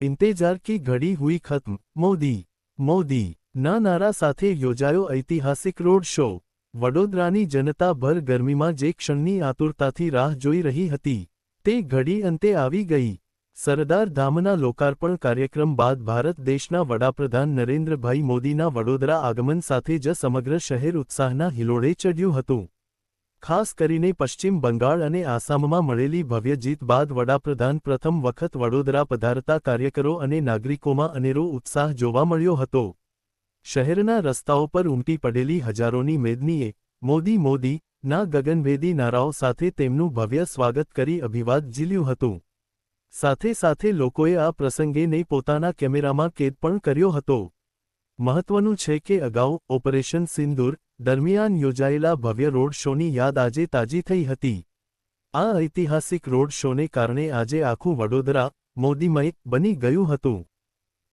इंतजार की घड़ी हुई खत्म। मोदी मोदी ના નારા સાથે યોજાયો ઐતિહાસિક રોડ શો। વડોદરાની જનતા ભર ગરમીમાં જે ક્ષણની આતુરતાથી રાહ જોઈ રહી હતી, તે ઘડી અંતે આવી ગઈ। સરદાર ધામના લોકાર્પણ કાર્યક્રમ બાદ ભારત દેશના વડાપ્રધાન નરેન્દ્રભાઈ મોદીના વડોદરા આગમન સાથે જ સમગ્ર શહેર ઉત્સાહના હિલોળે ચઢ્યું હતું। ખાસ કરીને પશ્ચિમ બંગાળ અને આસામમાં મળેલી ભવ્ય જીત બાદ વડાપ્રધાન પ્રથમ વખત વડોદરા પધારતા કાર્યકરો અને નાગરિકોમાં અનેરો ઉત્સાહ જોવા મળ્યો હતો। શહેરના રસ્તાઓ પર ઉમટી પડેલી હજારોની મેદનીએ મોદી મોદી ના ગગનભેદી નારાઓ સાથે તેમનું ભવ્ય સ્વાગત કરી અભિવાદ ઝીલ્યું હતું। સાથે સાથે લોકોએ આ પ્રસંગેને પોતાના કેમેરામાં કેદ પણ કર્યો હતો। મહત્વનું છે કે અગાઉ ઓપરેશન સિંદૂર દરમિયાન યોજાયેલા ભવ્ય રોડ શોની યાદ આજે તાજી થઈ હતી। આ ઐતિહાસિક રોડ શોને કારણે આજે આખું વડોદરા મોદીમય બની ગયું હતું।